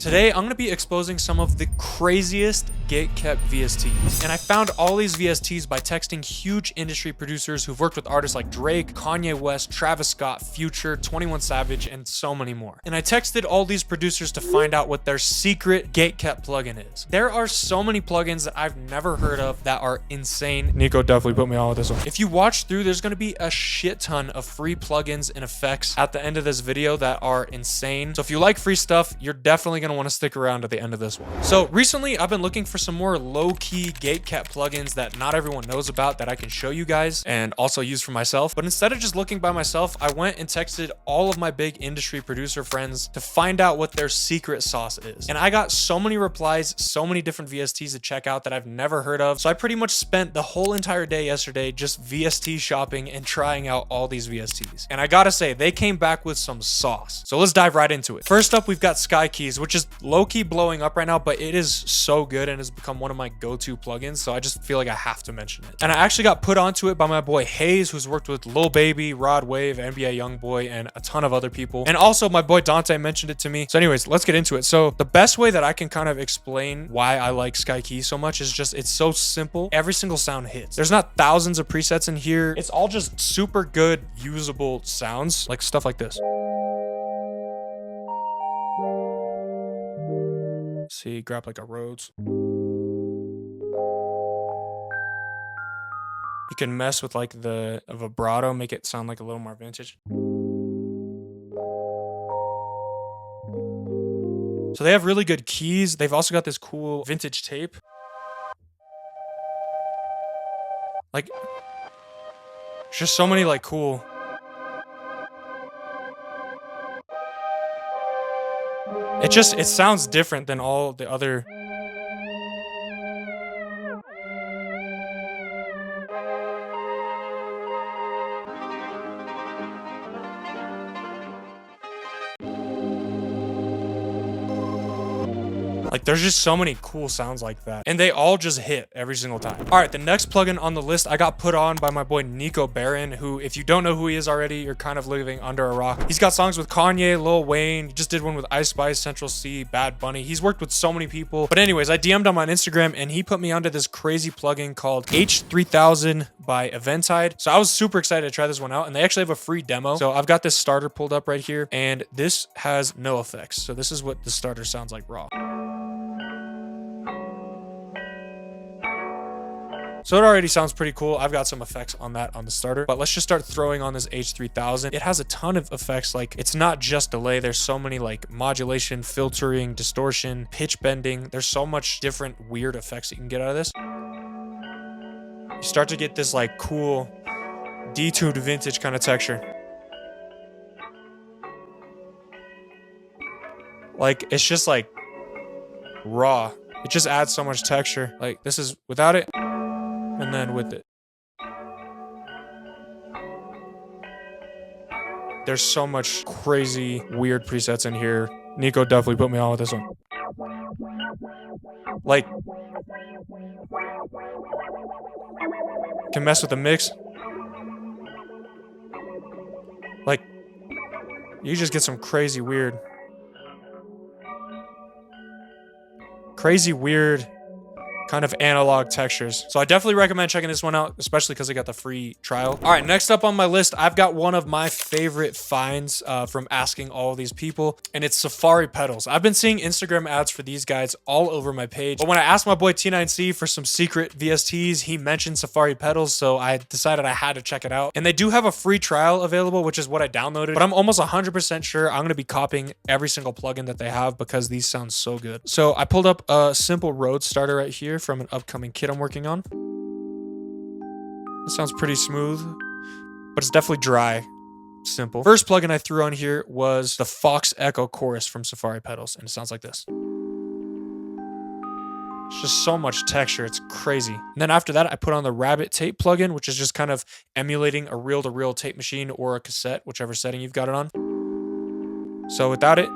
Today, I'm going to be exposing some of the craziest GATEKEPT VSTs. And I found all these VSTs by texting huge industry producers who've worked with artists like Drake, Kanye West, Travis Scott, Future, 21 Savage, and so many more. And I texted all these producers to find out what their secret GATEKEPT plugin is. There are so many plugins that I've never heard of that are insane. Nico definitely put me on with this one. If you watch through, there's going to be a shit ton of free plugins and effects at the end of this video that are insane. So if you like free stuff, you're definitely going to want to stick around at the end of this one. So recently I've been looking for some more low-key GATEKEPT plugins that not everyone knows about that I can show you guys and also use for myself. But instead of just looking by myself, I went and texted all of my big industry producer friends to find out what their secret sauce is. And I got so many replies, so many different VSTs to check out that I've never heard of. So I pretty much spent the whole entire day yesterday just VST shopping and trying out all these VSTs. And I gotta say, they came back with some sauce. So let's dive right into it. First up, we've got Sky Keys, which is low-key blowing up right now, but it is so good and has become one of my go-to plugins, so I just feel like I have to mention it. And I actually got put onto it by my boy Hayes, who's worked with Lil Baby, Rod Wave, NBA Youngboy, and a ton of other people. And also my boy Dante mentioned it to me. So anyways, let's get into it. So the best way that I can kind of explain why I like Sky Keys so much is just it's so simple. Every single sound hits. There's not thousands of presets in here. It's all just super good, usable sounds, like stuff like this. See, grab like a Rhodes. You can mess with like the vibrato, make it sound like a little more vintage. So they have really good keys. They've also got this cool vintage tape. Like, there's just so many like cool. It sounds different than all the other. Like, there's just so many cool sounds like that. And they all just hit every single time. All right, the next plugin on the list I got put on by my boy Nico Barron, who, if you don't know who he is already, you're kind of living under a rock. He's got songs with Kanye, Lil Wayne. He just did one with Ice Spice, Central C, Bad Bunny. He's worked with so many people. But anyways, I DM'd him on Instagram, and he put me onto this crazy plugin called H3000 by Eventide. So I was super excited to try this one out, and they actually have a free demo. So I've got this starter pulled up right here, and this has no effects. So this is what the starter sounds like raw. So it already sounds pretty cool. I've got some effects on that on the starter, but let's just start throwing on this H3000. It has a ton of effects. Like, it's not just delay. There's so many like modulation, filtering, distortion, pitch bending. There's so much different weird effects that you can get out of this. You start to get this like cool detuned vintage kind of texture. Like, it's just like raw. It just adds so much texture. Like, this is without it. And then with it. There's so much crazy, weird presets in here. Nico definitely put me on with this one. Like, can mess with the mix. Like, you just get some crazy, weird kind of analog textures. So I definitely recommend checking this one out, especially because I got the free trial. All right, next up on my list, I've got one of my favorite finds from asking all of these people, and it's Safari pedals. I've been seeing Instagram ads for these guys all over my page, but when I asked my boy T9C for some secret VSTs, he mentioned Safari pedals, so I decided I had to check it out. And they do have a free trial available, which is what I downloaded, but I'm almost 100% sure I'm gonna be copying every single plugin that they have because these sound so good. So I pulled up a simple Rhodes starter right here from an upcoming kit I'm working on. It sounds pretty smooth, but it's definitely dry. Simple. First plugin I threw on here was the Fox Echo chorus from Safari Pedals, and it sounds like this. It's just so much texture, it's crazy. And then after that, I put on the Rabbit Tape plugin, which is just kind of emulating a reel-to-reel tape machine or a cassette, whichever setting you've got it on. So without it,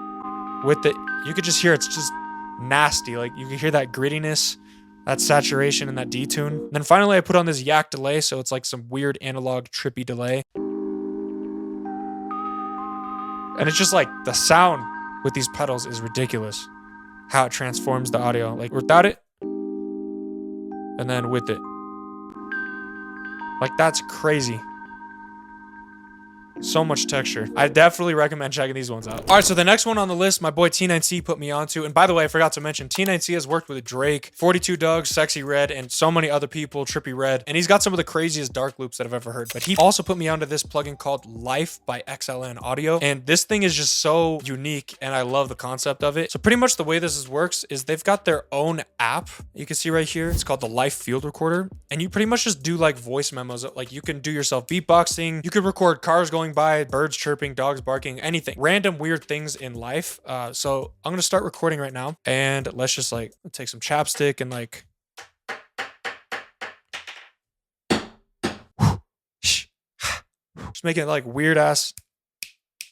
with it, you could just hear it's just nasty. Like, you can hear that grittiness, that saturation, and that detune. And then finally I put on this yak delay, so it's like some weird analog trippy delay. And it's just like the sound with these pedals is ridiculous. how it transforms the audio, like without it and then with it. Like that's crazy. So much texture. I definitely recommend checking these ones out. All right, so the next one on the list, my boy T9C put me onto. And by the way, I forgot to mention, T9C has worked with Drake, 42 Doug, Sexy Red, and so many other people, Trippy Red. And he's got some of the craziest dark loops that I've ever heard. But he also put me onto this plugin called Life by XLN Audio. And this thing is just so unique, and I love the concept of it. So pretty much the way works is they've got their own app. You can see right here, it's called the Life Field Recorder. And you pretty much just do like voice memos. Like you can do yourself beatboxing. You could record cars going by, birds chirping, dogs barking, anything, random weird things in life. So I'm gonna start recording right now, and let's just like take some chapstick and like just make it like weird ass.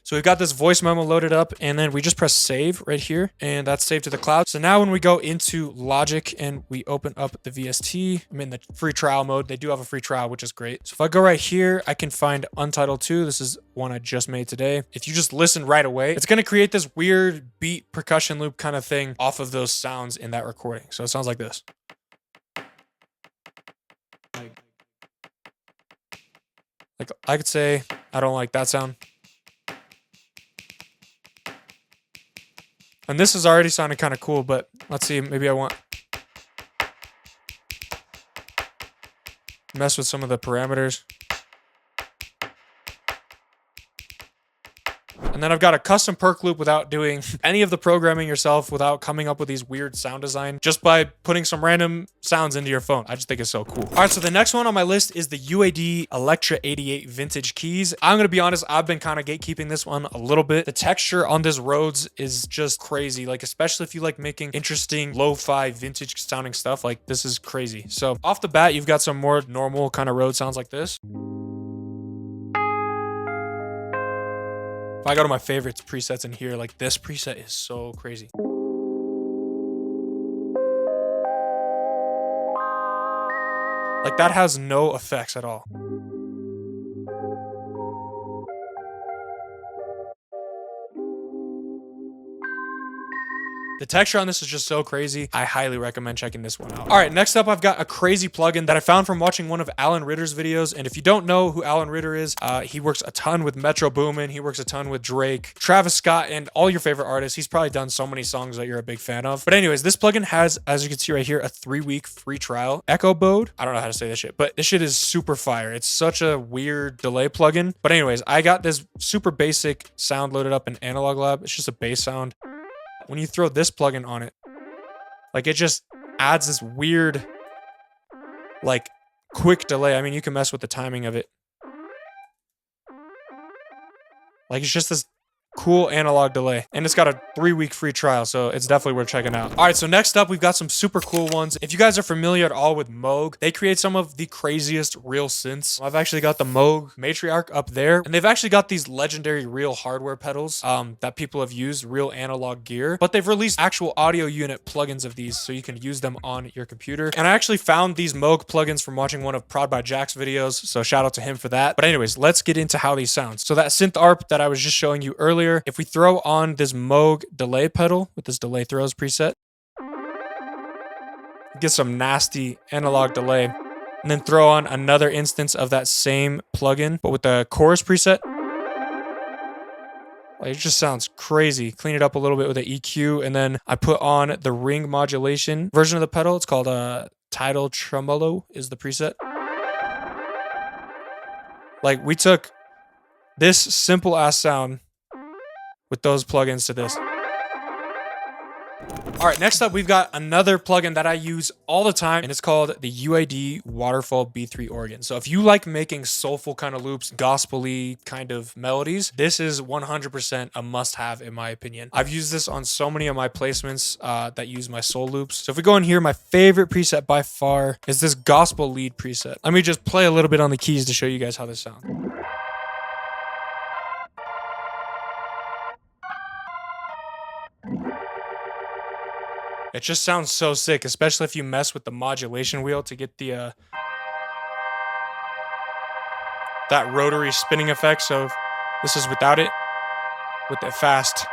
So we've got this voice memo loaded up, and then we just press save right here, and that's saved to the cloud. So now when we go into Logic and we open up the VST, I'm in the free trial mode. They do have a free trial, which is great. So if I go right here, I can find Untitled 2. This is one I just made today. If you just listen right away, it's gonna create this weird beat percussion loop kind of thing off of those sounds in that recording. So it sounds like this. Like I could say, I don't like that sound. And this is already sounding kind of cool, but let's see, maybe I want mess with some of the parameters. And then I've got a custom perk loop without doing any of the programming yourself, without coming up with these weird sound design, just by putting some random sounds into your phone. I just think it's so cool. All right, so the next one on my list is the UAD Electra 88 Vintage Keys. I'm gonna be honest, I've been kind of gatekeeping this one a little bit. The texture on this Rhodes is just crazy, like especially if you like making interesting lo-fi vintage sounding stuff, like this is crazy. So off the bat, you've got some more normal kind of Rhodes sounds like this. If I go to my favorites presets in here, like this preset is so crazy. Like that has no effects at all. The texture on this is just so crazy. I highly recommend checking this one out. All right, next up, I've got a crazy plugin that I found from watching one of Alan Ritter's videos. And if you don't know who Alan Ritter is, he works a ton with Metro Boomin. He works a ton with Drake, Travis Scott, and all your favorite artists. He's probably done so many songs that you're a big fan of. But anyways, this plugin has, as you can see right here, a 3-week free trial. Echoe Bode. I don't know how to say this shit, but this shit is super fire. It's such a weird delay plugin. But anyways, I got this super basic sound loaded up in Analog Lab. It's just a bass sound. When you throw this plugin on it, like it just adds this weird, like quick delay. I mean, you can mess with the timing of it. Like it's just this cool analog delay, and it's got a 3-week free trial, so it's definitely worth checking out. All right, so next up, we've got some super cool ones. If you guys are familiar at all with Moog, they create some of the craziest real synths. I've actually got the Moog Matriarch up there, and they've actually got these legendary real hardware pedals that people have used, real analog gear, but they've released actual audio unit plugins of these so you can use them on your computer. And I actually found these Moog plugins from watching one of Prod by Jack's videos, so shout out to him for that. But anyways, let's get into how these sound. So that synth ARP that I was just showing you earlier, if we throw on this Moog delay pedal with this delay throws preset, get some nasty analog delay, and then throw on another instance of that same plugin, but with the chorus preset, like, it just sounds crazy. Clean it up a little bit with the EQ, and then I put on the ring modulation version of the pedal. It's called Tidal Tremolo is the preset. Like, we took this simple ass sound with those plugins to this. All right, next up, we've got another plugin that I use all the time, and it's called the Ude Waterfall B3 organ. So if you like making soulful kind of loops, gospel-y kind of melodies, this is 100% a must-have in my opinion. I've used this on so many of my placements that use my soul loops. So if we go in here, my favorite preset by far is this gospel lead preset. Let me just play a little bit on the keys to show you guys how this sounds. It just sounds so sick, especially if you mess with the modulation wheel to get the that rotary spinning effect. So this is without it, with it fast.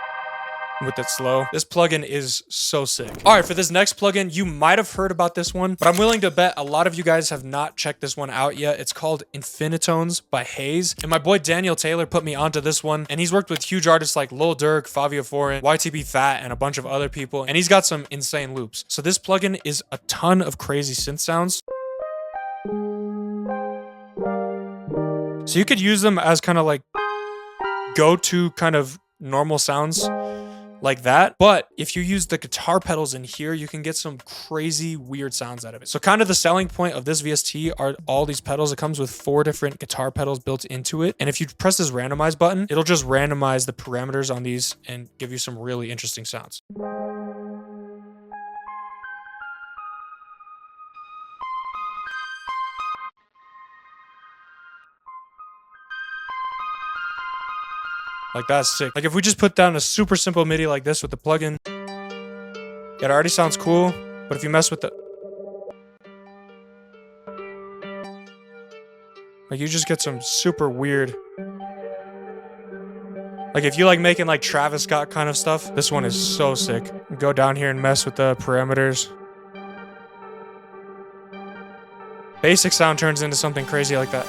with it slow. This plugin is so sick. All right, for this next plugin, you might have heard about this one, but I'm willing to bet a lot of you guys have not checked this one out yet. It's called Infinitones by Haze. And my boy Daniel Taylor put me onto this one, and he's worked with huge artists like Lil Durk, Fabio Foreign, YTB Fat, and a bunch of other people, and he's got some insane loops. So this plugin is a ton of crazy synth sounds. So you could use them as kind of like go-to kind of normal sounds like that. But if you use the guitar pedals in here, you can get some crazy weird sounds out of it. So kind of the selling point of this VST are all these pedals. It comes with 4 different guitar pedals built into it. And if you press this randomize button, it'll just randomize the parameters on these and give you some really interesting sounds. Like, that's sick. Like, if we just put down a super simple MIDI like this with the plugin, it already sounds cool. But if you mess with the... like, you just get some super weird... like, if you like making like Travis Scott kind of stuff, this one is so sick. Go down here and mess with the parameters. Basic sound turns into something crazy like that.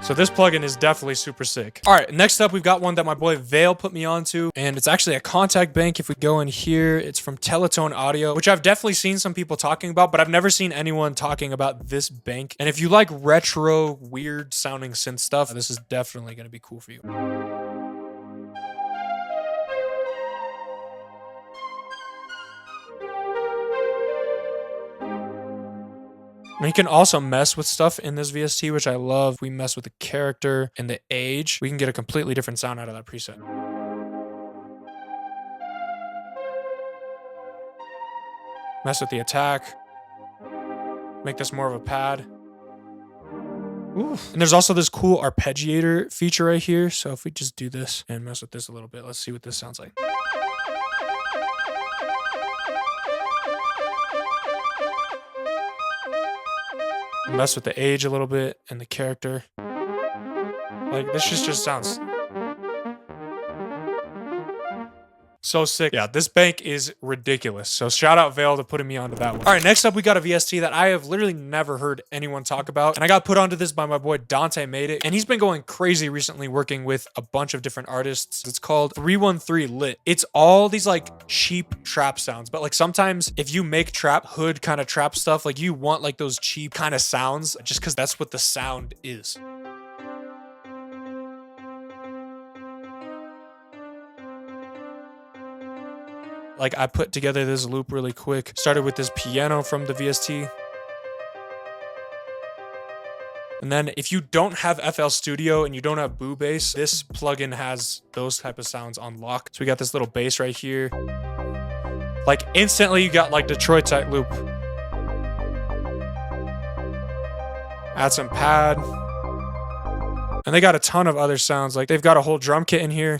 So this plugin is definitely super sick. All right, next up, we've got one that my boy Vale put me onto, and it's actually a contact bank. If we go in here, it's from Teletone Audio, which I've definitely seen some people talking about, but I've never seen anyone talking about this bank. And if you like retro, weird sounding synth stuff, this is definitely gonna be cool for you. And you can also mess with stuff in this VST, which I love. We mess with the character and the age. We can get a completely different sound out of that preset. Mess with the attack. Make this more of a pad. Ooh. And there's also this cool arpeggiator feature right here. So if we just do this and mess with this a little bit, let's see what this sounds like. Mess with the age a little bit and the character. Like, this just sounds so sick. Yeah, this bank is ridiculous. So shout out Vale to putting me onto that one. All right, next up, we got a VST that I have literally never heard anyone talk about. And I got put onto this by my boy Dante Made It. And he's been going crazy recently working with a bunch of different artists. It's called 313 Lit. It's all these like cheap trap sounds. But like sometimes if you make trap, hood kind of trap stuff, like you want like those cheap kind of sounds just because that's what the sound is. Like, I put together this loop really quick. Started with this piano from the VST. And then if you don't have FL Studio and you don't have Boo Bass, this plugin has those type of sounds on lock. So we got this little bass right here. Like, instantly you got like Detroit type loop. Add some pad. And they got a ton of other sounds. Like, they've got a whole drum kit in here.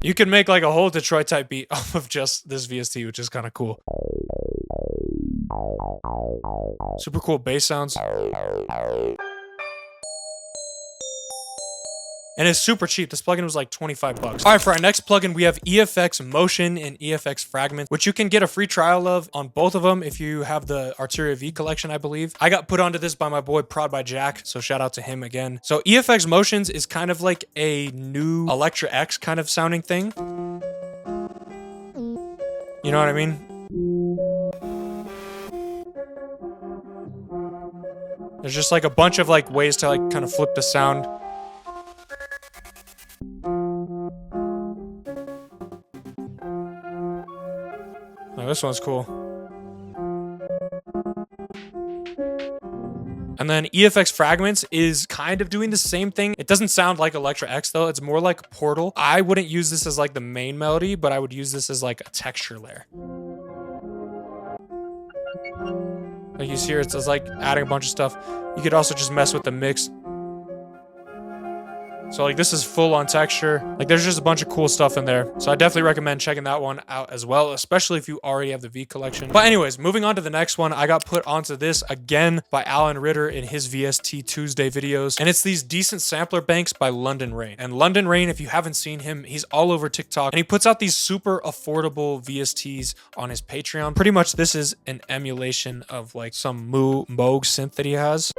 You can make like a whole Detroit type beat off of just this VST, which is kind of cool. Super cool bass sounds. And it's super cheap. This plugin was like 25 bucks. All right, for our next plugin, we have EFX Motion and EFX Fragment, which you can get a free trial of on both of them if you have the Arteria V collection, I believe. I got put onto this by my boy Prod by Jack, so shout out to him again. So EFX Motions is kind of like a new Electra X kind of sounding thing. You know what I mean? There's just like a bunch of like ways to like kind of flip the sound. This one's cool. And then EFX Fragments is kind of doing the same thing. It doesn't sound like Electra X though. It's more like Portal. I wouldn't use this as like the main melody, but I would use this as like a texture layer. Like you see here, it's like adding a bunch of stuff. You could also just mess with the mix. So like this is full on texture. Like there's just a bunch of cool stuff in there. So I definitely recommend checking that one out as well, especially if you already have the V collection. But anyways, moving on to the next one, I got put onto this again by Alan Ritter in his VST Tuesday videos. And it's these decent sampler banks by London Rain. And London Rain, if you haven't seen him, he's all over TikTok and he puts out these super affordable VSTs on his Patreon. Pretty much this is an emulation of like some Moog synth that he has.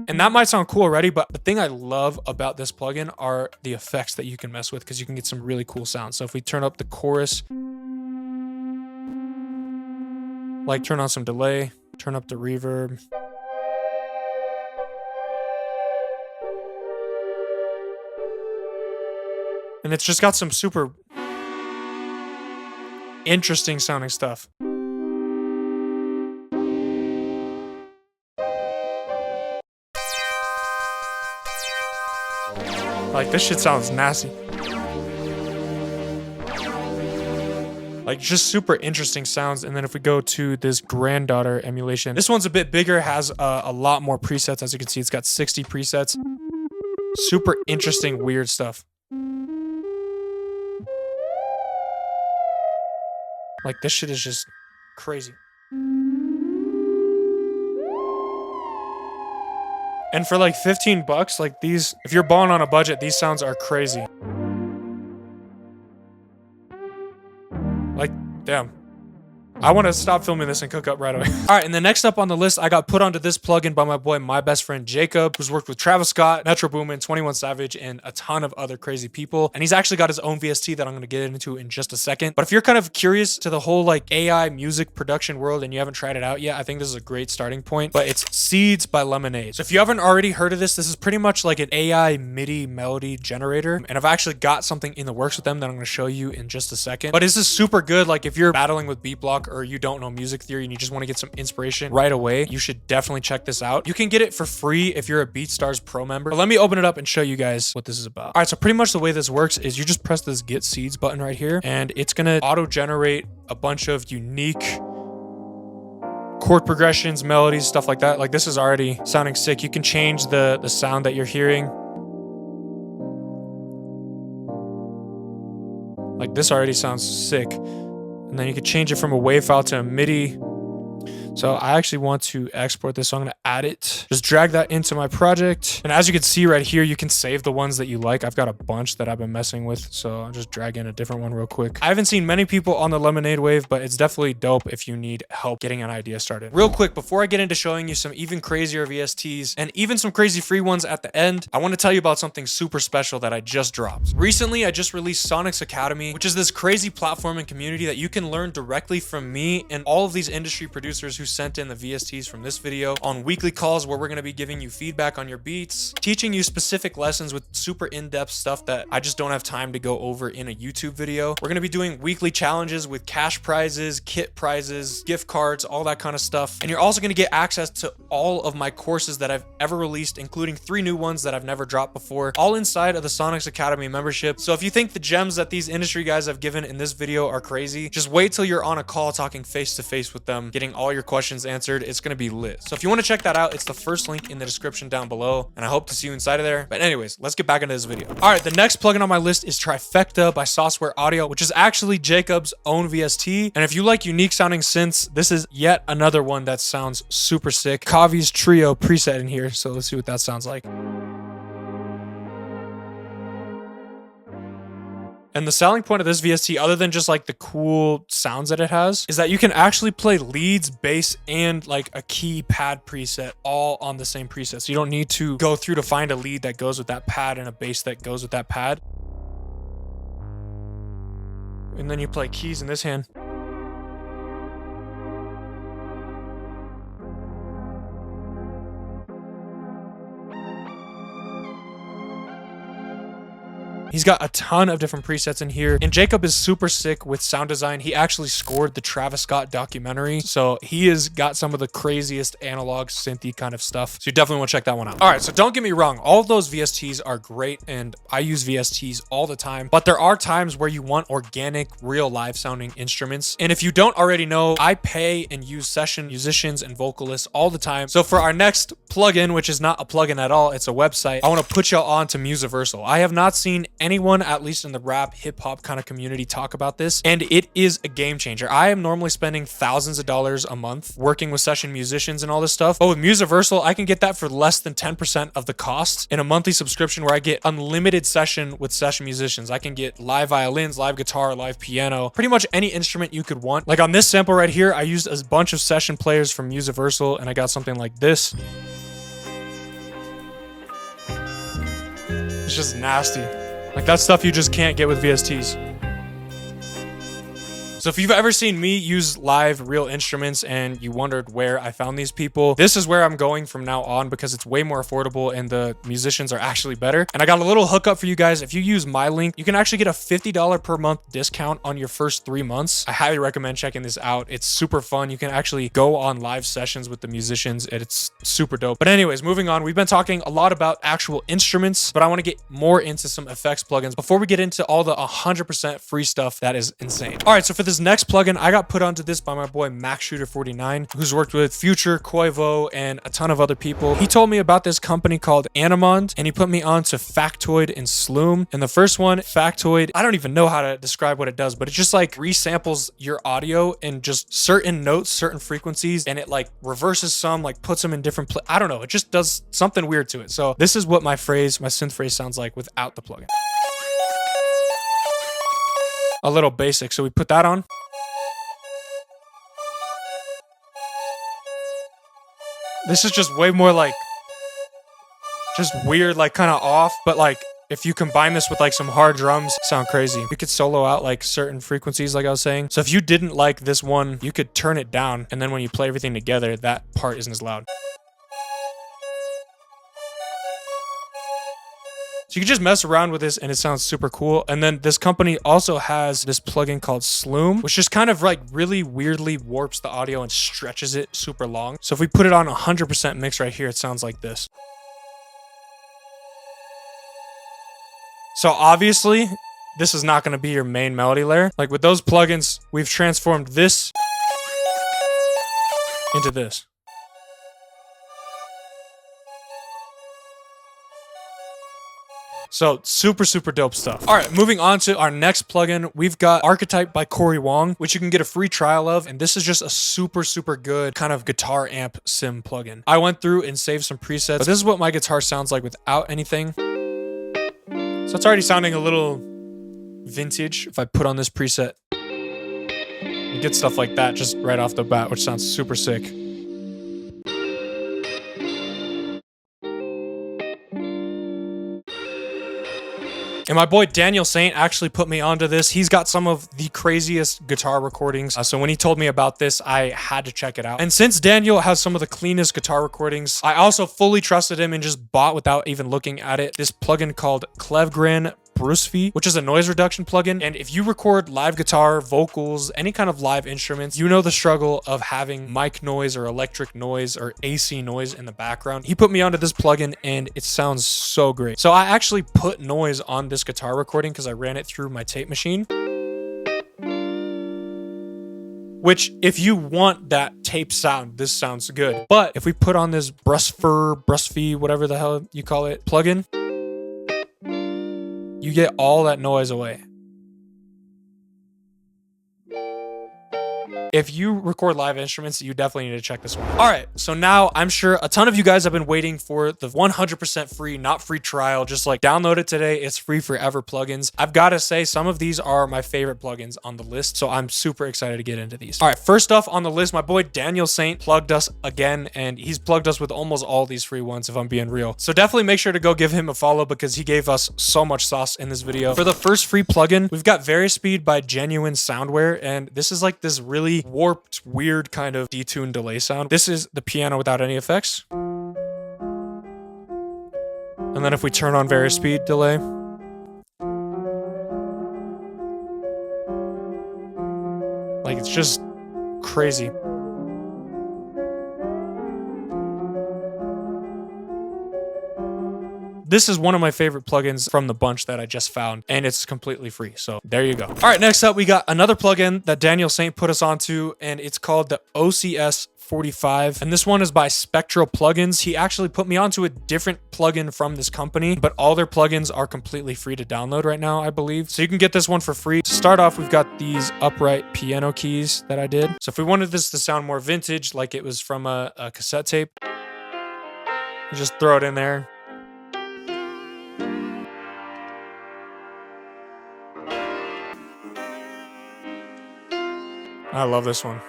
And that might sound cool already, but the thing I love about this plugin are the effects that you can mess with because you can get some really cool sounds. So if we turn up the chorus, like turn on some delay, turn up the reverb. And it's just got some super interesting sounding stuff. Like this shit sounds nasty. Like just super interesting sounds. And then if we go to this granddaughter emulation, this one's a bit bigger, has a lot more presets. As you can see, it's got 60 presets. Super interesting, weird stuff. Like this shit is just crazy. And for like 15 bucks, like these, if you're balling on a budget, these sounds are crazy. Like, damn. I want to stop filming this and cook up right away. All right, and then next up on the list, I got put onto this plugin by my boy, my best friend Jacob, who's worked with Travis Scott, Metro Boomin, 21 Savage, and a ton of other crazy people. And he's actually got his own VST that I'm going to get into in just a second. But if you're kind of curious to the whole like AI music production world and you haven't tried it out yet, I think this is a great starting point. But it's Seeds by Lemonade. So if you haven't already heard of this, this is pretty much like an AI MIDI melody generator. And I've actually got something in the works with them that I'm going to show you in just a second. But this is super good. Like if you're battling with beat block or you don't know music theory and you just want to get some inspiration right away, you should definitely check this out. You can get it for free if you're a BeatStars Pro member. But let me open it up and show you guys what this is about. All right, so pretty much the way this works is you just press this Get Seeds button right here, and it's gonna auto-generate a bunch of unique chord progressions, melodies, stuff like that. Like this is already sounding sick. You can change the sound that you're hearing. Like this already sounds sick. And then you can change it from a WAV file to a MIDI. So I actually want to export this, so I'm going to add it. Just drag that into my project. And as you can see right here, you can save the ones that you like. I've got a bunch that I've been messing with, so I'll just drag in a different one real quick. I haven't seen many people on the Lemonade wave, but it's definitely dope if you need help getting an idea started. Real quick, before I get into showing you some even crazier VSTs and even some crazy free ones at the end, I want to tell you about something super special that I just dropped. Recently, I just released Sonics Academy, which is this crazy platform and community that you can learn directly from me and all of these industry producers who sent in the VSTs from this video on weekly calls where we're going to be giving you feedback on your beats, teaching you specific lessons with super in-depth stuff that I just don't have time to go over in a YouTube video. We're going to be doing weekly challenges with cash prizes, kit prizes, gift cards, all that kind of stuff. And you're also going to get access to all of my courses that I've ever released, including 3 new ones that I've never dropped before, all inside of the Sonics Academy membership. So if you think the gems that these industry guys have given in this video are crazy, just wait till you're on a call talking face to face with them, getting all your questions answered. It's going to be lit. So if you want to check that out, it's the first link in the description down below, and I hope to see you inside of there. But anyways, let's get back into this video. All right, the next plugin on my list is Trifecta by Software Audio, which is actually Jacob's own VST. And if you like unique sounding synths, this is yet another one that sounds super sick. KXVI's Trio preset in here, so let's see what that sounds like. And the selling point of this VST, other than just like the cool sounds that it has, is that you can actually play leads, bass, and like a key pad preset all on the same preset. So you don't need to go through to find a lead that goes with that pad and a bass that goes with that pad. And then you play keys in this hand. He's got a ton of different presets in here. And Jacob is super sick with sound design. He actually scored the Travis Scott documentary. So he has got some of the craziest analog synthy kind of stuff. So you definitely want to check that one out. All right, so don't get me wrong. All of those VSTs are great and I use VSTs all the time, but there are times where you want organic, real live sounding instruments. And if you don't already know, I pay and use session musicians and vocalists all the time. So for our next plugin, which is not a plugin at all, it's a website, I want to put y'all on to Musiversal. I have not seen anyone, at least in the rap hip hop kind of community, talk about this, and it is a game changer. I am normally spending thousands of dollars a month working with session musicians and all this stuff, but with Musiversal, I can get that for less than 10% of the cost in a monthly subscription where I get unlimited session with session musicians. I can get live violins, live guitar, live piano, pretty much any instrument you could want. Like on this sample right here, I used a bunch of session players from Musiversal and I got something like this. It's just nasty. Like that's stuff you just can't get with VSTs. So if you've ever seen me use live real instruments and you wondered where I found these people, this is where I'm going from now on because it's way more affordable and the musicians are actually better. And I got a little hookup for you guys. If you use my link, you can actually get a $50 per month discount on your first 3 months. I highly recommend checking this out. It's super fun. You can actually go on live sessions with the musicians and it's super dope. But anyways, moving on, we've been talking a lot about actual instruments, but I want to get more into some effects plugins before we get into all the 100% free stuff that is insane. All right, so for this next plugin, I got put onto this by my boy MaxShooter49, who's worked with Future, Koivo, and a ton of other people. He told me about this company called Animond, and he put me on to Factoid and Sloom. And the first one, Factoid, I don't even know how to describe what it does, but it just like resamples your audio in just certain notes, certain frequencies, and it like reverses some, like puts them in different I don't know, it just does something weird to it. So this is what my synth phrase sounds like without the plugin. A little basic, so we put that on. This is just way more like, just weird, like kind of off, but like if you combine this with like some hard drums, sound crazy. You could solo out like certain frequencies, like I was saying. So if you didn't like this one, you could turn it down, and then when you play everything together, that part isn't as loud. So you can just mess around with this and it sounds super cool. And then this company also has this plugin called Sloom, which just kind of like really weirdly warps the audio and stretches it super long. So if we put it on 100% mix right here, it sounds like this. So obviously, this is not going to be your main melody layer. Like with those plugins, we've transformed this into this. So super, super dope stuff. All right, moving on to our next plugin. We've got Archetype by Corey Wong, which you can get a free trial of. And this is just a super, super good kind of guitar amp sim plugin. I went through and saved some presets, but this is what my guitar sounds like without anything. So it's already sounding a little vintage. If I put on this preset, you get stuff like that just right off the bat, which sounds super sick. And my boy Daniel Saint actually put me onto this. He's got some of the craziest guitar recordings. So when he told me about this, I had to check it out. And since Daniel has some of the cleanest guitar recordings, I also fully trusted him and just bought without even looking at it this plugin called CEVR Brucey, which is a noise reduction plugin. And if you record live guitar, vocals, any kind of live instruments, you know the struggle of having mic noise or electric noise or AC noise in the background. He put me onto this plugin and it sounds so great. So I actually put noise on this guitar recording because I ran it through my tape machine. Which, if you want that tape sound, this sounds good. But if we put on this Brucey, whatever the hell you call it, plugin, you get all that noise away. If you record live instruments, you definitely need to check this one out. All right, so now I'm sure a ton of you guys have been waiting for the 100% free, not free trial. Just like download it today. It's free forever plugins. I've got to say, some of these are my favorite plugins on the list, so I'm super excited to get into these. All right, first off on the list, my boy Daniel Saint plugged us again, and he's plugged us with almost all these free ones, if I'm being real. So definitely make sure to go give him a follow because he gave us so much sauce in this video. For the first free plugin, we've got Varispeed by Genuine Soundware, and this is like this really warped, weird kind of detuned delay sound. This is the piano without any effects. And then if we turn on Varispeed delay, Like, it's just crazy. This is one of my favorite plugins from the bunch that I just found, and it's completely free. So there you go. All right, next up, we got another plugin that Daniel Saint put us onto, and it's called the OCS 45. And this one is by Spectral Plugins. He actually put me onto a different plugin from this company, but all their plugins are completely free to download right now, I believe. So you can get this one for free. To start off, we've got these upright piano keys that I did. So if we wanted this to sound more vintage, like it was from a cassette tape, you just throw it in there. I love this one.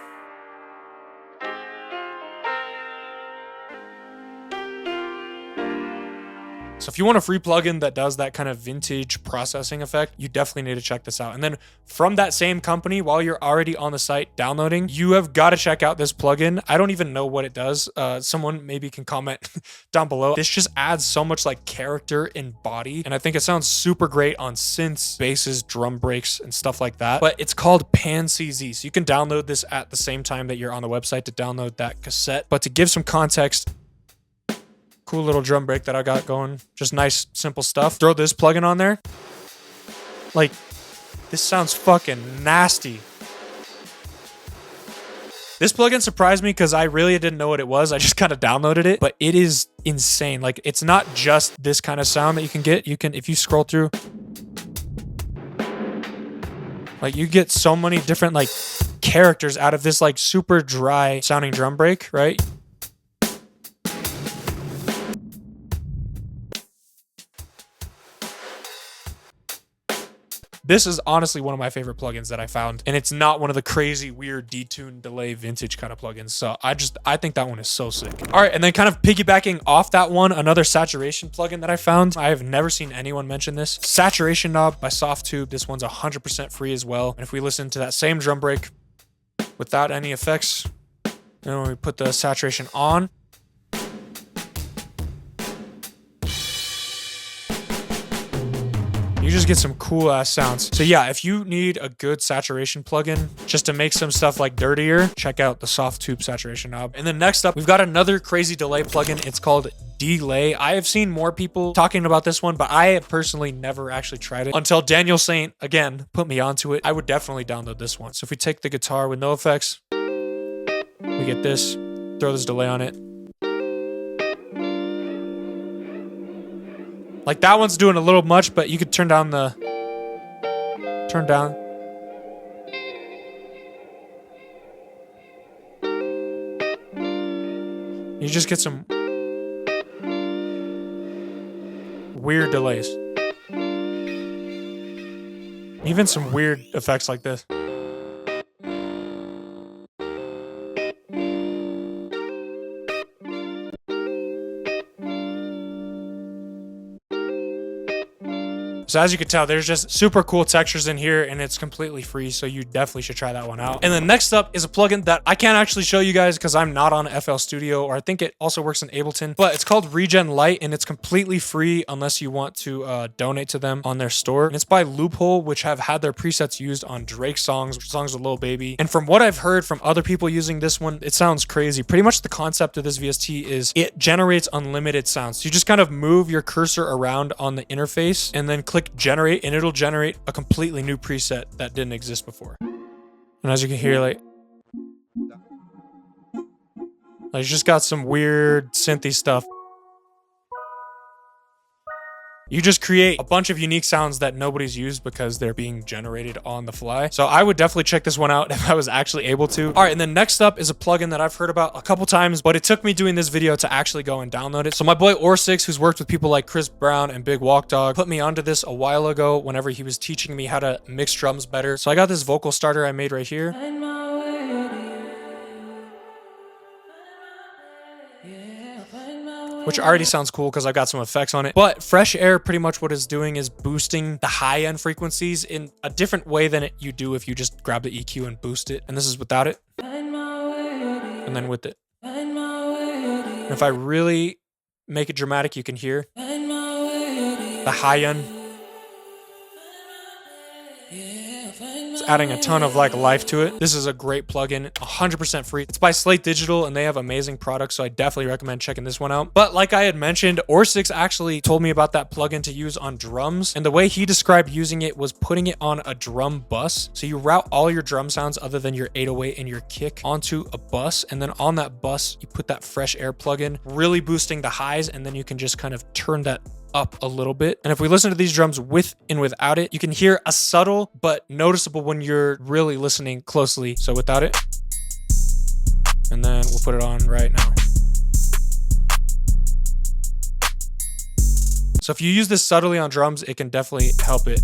So if you want a free plugin that does that kind of vintage processing effect, you definitely need to check this out. And then from that same company, while you're already on the site downloading, you have got to check out this plugin. I don't even know what it does. Someone maybe can comment down below. This just adds so much like character and body. And I think it sounds super great on synths, basses, drum breaks, and stuff like that. But it's called Panz. So you can download this at the same time that you're on the website to download that cassette. But to give some context, cool little drum break that I got going. Just nice, simple stuff. Throw this plugin on there. Like, this sounds fucking nasty. This plugin surprised me because I really didn't know what it was. I just kind of downloaded it, but it is insane. Like, it's not just this kind of sound that you can get. You can, if you scroll through, like, you get so many different, like, characters out of this, like, super dry sounding drum break, right? This is honestly one of my favorite plugins that I found, and it's not one of the crazy, weird, detune, delay, vintage kind of plugins. So I think that one is so sick. All right, and then kind of piggybacking off that one, another saturation plugin that I found. I have never seen anyone mention this. Saturation Knob by Softtube. This one's 100% free as well. And if we listen to that same drum break without any effects, then when we put the saturation on, you just get some cool ass sounds. So yeah, if you need a good saturation plugin just to make some stuff like dirtier, check out the Softtube saturation knob. And then next up, we've got another crazy delay plugin. It's called Delay. I have seen more people talking about this one, but I have personally never actually tried it until Daniel Saint, again, put me onto it. I would definitely download this one. So if we take the guitar with no effects, we get this, throw this delay on it. Like, that one's doing a little much, but you could turn down. You just get some weird delays. Even some weird effects like this. So as you can tell, there's just super cool textures in here, and it's completely free, so you definitely should try that one out. And then next up is a plugin that I can't actually show you guys because I'm not on FL Studio, or I think it also works in Ableton, but it's called Regen Lite, and it's completely free unless you want to donate to them on their store. And it's by Loophole, which have had their presets used on Drake songs with Lil Baby. And from what I've heard from other people using this one, it sounds crazy. Pretty much the concept of this VST is it generates unlimited sounds. So you just kind of move your cursor around on the interface and then click generate, and it'll generate a completely new preset that didn't exist before. And as you can hear, like it's just got some weird synthy stuff. You just create a bunch of unique sounds that nobody's used because they're being generated on the fly. So I would definitely check this one out if I was actually able to. All right, and then next up is a plugin that I've heard about a couple times, but it took me doing this video to actually go and download it. So my boy Or6, who's worked with people like Chris Brown and Big Walk Dog, put me onto this a while ago whenever he was teaching me how to mix drums better. So I got this vocal starter I made right here. Which already sounds cool because I've got some effects on it. But Fresh Air, pretty much what it's doing is boosting the high-end frequencies in a different way than you do if you just grab the EQ and boost it. And this is without it. And then with it. And if I really make it dramatic, you can hear the high-end. adding a ton of like life to it. This is a great plugin, 100% free. It's by Slate Digital and they have amazing products, so I definitely recommend checking this one out. But like I had mentioned, Or6 actually told me about that plugin to use on drums, and the way he described using it was putting it on a drum bus. So you route all your drum sounds other than your 808 and your kick onto a bus, and then on that bus you put that fresh air plugin, really boosting the highs, and then you can just kind of turn that up a little bit. And if we listen to these drums with and without it, you can hear a subtle but noticeable when you're really listening closely. So without it, and then we'll put it on right now. So if you use this subtly on drums, it can definitely help it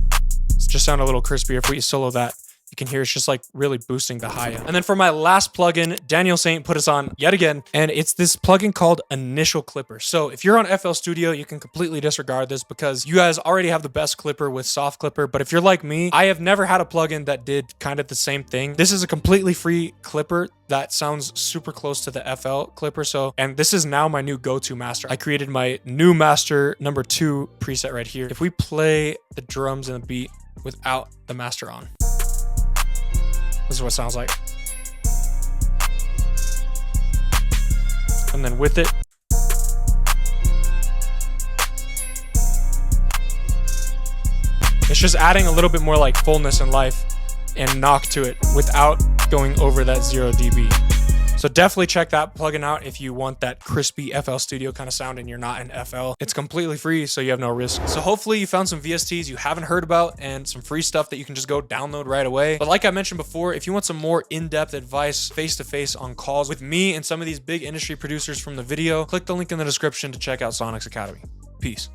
just sound a little crispier. If we solo that, you can hear it's just like really boosting the high end. And then for my last plugin, Daniel Saint put us on yet again, and it's this plugin called Initial Clipper. So if you're on FL Studio, you can completely disregard this because you guys already have the best clipper with Soft Clipper. But if you're like me, I have never had a plugin that did kind of the same thing. This is a completely free clipper that sounds super close to the FL clipper. And this is now my new go-to master. I created my new master number 2 preset right here. If we play the drums and the beat without the master on, this is what it sounds like. And then with it, it's just adding a little bit more like fullness and life and knock to it without going over that 0 dB. So definitely check that plugin out if you want that crispy FL Studio kind of sound and you're not in FL. It's completely free, so you have no risk. So hopefully you found some VSTs you haven't heard about and some free stuff that you can just go download right away. But like I mentioned before, if you want some more in-depth advice face-to-face on calls with me and some of these big industry producers from the video, click the link in the description to check out Sonic's Academy. Peace.